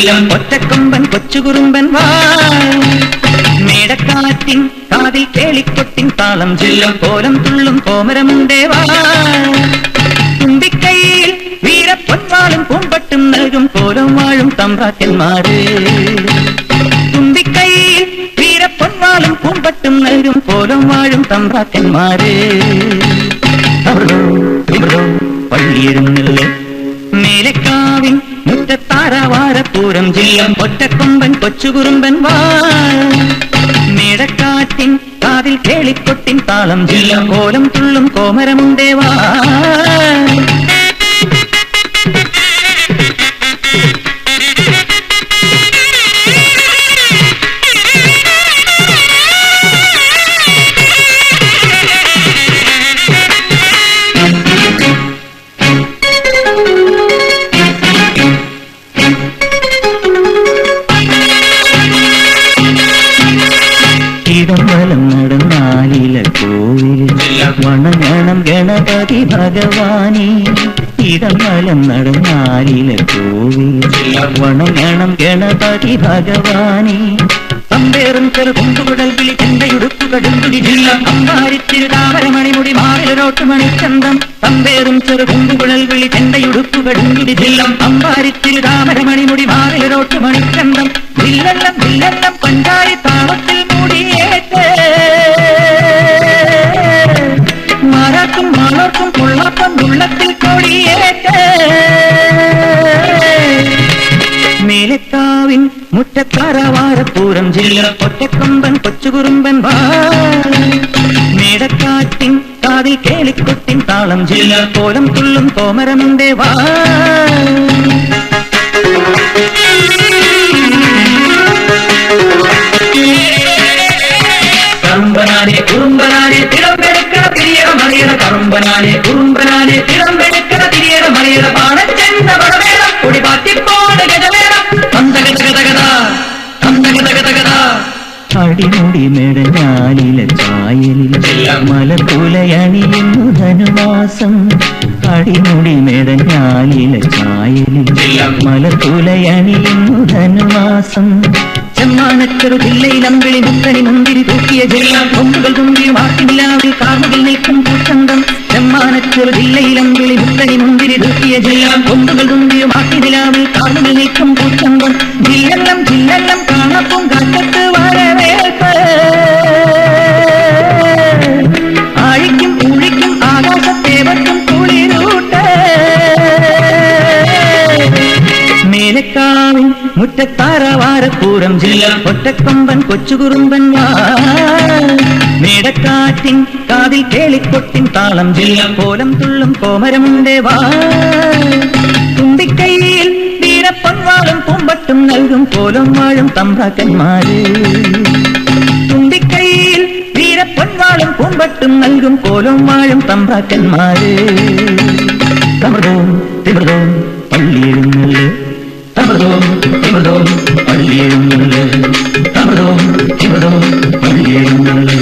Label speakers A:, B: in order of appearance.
A: ജില്ലം ഒറ്റക്കൊമ്പൻ കൊച്ചുകുറുമ്പൻ വാ മേടക്കാറ്റിൻ കാതിൽ കേളിക്കൊട്ടിൻ താളം ജില്ലം കോലം തുള്ളും കോമരമുണ്ടേ വാ തുമ്പിക്കൈയിൽ വീരപ്പൊൻവാളും പൂമ്പട്ടും നൽകും കോലം വാഴും തമ്പ്രാക്കന്മാര് തുമ്പിക്കൈയിൽ വീരപ്പൊൻവാളും പൂമ്പട്ടും നൽകും കോലം വാഴും തമ്പ്രാക്കന്മാര് പള്ളിയിരുന്നില്ലേ മേലക്കാവിൻ മുറ്റത്താരവാരപ്പൂരം ജില്ലം ഒറ്റക്കൊമ്പൻ കൊച്ചുകുറുമ്പൻ വാ മേടക്കാറ്റിൻ കാതിൽ കേളിക്കൊട്ടിൻ താളം ജില്ലം കോലം തുള്ളും കോമരമുണ്ടേ വാ ഇടംവലം നടന്നാലില കോവിൽ വണങ്ങണം ഗണപതി ഭഗവാനി ഇടംവലം നടന്നാലില കോവിൽ വണങ്ങണം ഗണപതി ഭഗവാനി പമ്പേറും ചെറുകുണ്ടുകുടൽ വിളി ചെണ്ടയുടുക്കു കടുമ്പുടി ജില്ല അമ്പാരിത്തിരു താമരമണിമുടി മാറിലൊരോട്ടുമണിച്ചന്തം പമ്പേറും ചെറുകുണ്ടുകുടൽ വിളി ചെണ്ടയുടുക്കു കടുമ്പുടി ജില്ല അമ്പാരിത്തിരു താമരമണിമുടി മാറിലൊരോട്ടുമണിച്ചന്തം ജില്ലെല്ലാം ജില്ലെല്ലാം പഞ്ചാരി താളത്തിൽ മൂടിയേറ്റ് മാറാക്കും മാളോർക്കും കൊള്ളാപ്പം ഉള്ളത്തിൽ കൊടിയേറ്റ് മേലക്കാവിൻ മുറ്റത്താരവാരപ്പൂരം ജില്ല ഒറ്റക്കൊമ്പൻ കൊച്ചുകുറുമ്പൻ വാ മേടക്കാറ്റിൻ കാതിൽ കേളിക്കൊട്ടിൻ താളം ജില്ല കോലം തുള്ളും കോമരമുണ്ടേ വാ കറുമ്പനാനെ കുറുമ്പനാനെ തിളമ്പെടുക്കണ തിരിയട മറിയട കറുമ്പനാനെ കുറുമ്പനാനെ തിളമ്പെടുക്കണ തിരിയട മറിയട പാടച്ചെണ്ട പടവേണം കുടി പാറ്റിപ്പോട ഗജവേണം അടിമുടി മെടഞ്ഞാലില ചായലിൽ മലപ്പുലയണിയുന്നു ധനുമാസം അടിമുടി മെടഞ്ഞാലില ചായലിൽ മലപ്പുലയണിയുന്നു ധനുമാസം ചെമ്മാനച്ചെറു ജില്ലയിലമ്പിളി മുത്തണി മുന്തിരി തൂക്കിയ ജില്ല കൊമ്പുകൾ തുമ്പിയും ആട്ടിനിലാവിൽ കാർമുകിൽ നിൽക്കും പൂച്ചന്തം ചെമ്മാനച്ചെറു ജില്ലയിലമ്പിളി മുത്തണി മുന്തിരി തൂക്കിയ ജില്ല കൊമ്പുകൾ തുമ്പിയും ആട്ടിനിലാവിൽ കാർമുകിൽ നിൽക്കും പൂച്ചന്തം ജില്ലെല്ലാം ജില്ലെല്ലാം കാണപ്പും കാറ്റത്ത് വരവേൽപ്പ് ആഴിക്കും ഉഴിക്കും ആകാശത്തേവർക്കും കുളിരൂട്ട് മേലക്കാവിൻ മുറ്റത്താരവാരപ്പൂരം ജില്ല ഒറ്റക്കൊമ്പൻ കൊച്ചുകുറുമ്പൻ വാ മേടക്കാറ്റിൻ കാതിൽ കേളിക്കൊട്ടിൻ താളം ജില്ല കോലം തുള്ളും കോമരമുണ്ടേ വാ തുമ്പിക്കൈയിൽ വീരപ്പൊൻവാളും പൂമ്പട്ടും നൽകും കോലം വാഴും തമ്പ്രാക്കന്മാര് തുമ്പിക്കൈയിൽ വീരപ്പൊൻവാളും പൂമ്പട്ടും നൽകും കോലം വാഴും തമ്പ്രാക്കന്മാര് തമൃതവും തിമൃതവും പള്ളിയെഴുന്നള്ള് തമൃതവും തിമൃതവും പള്ളിയെഴുന്നള്ള് തമൃതവും തിമൃതവും പള്ളിയെഴുന്നള്ള്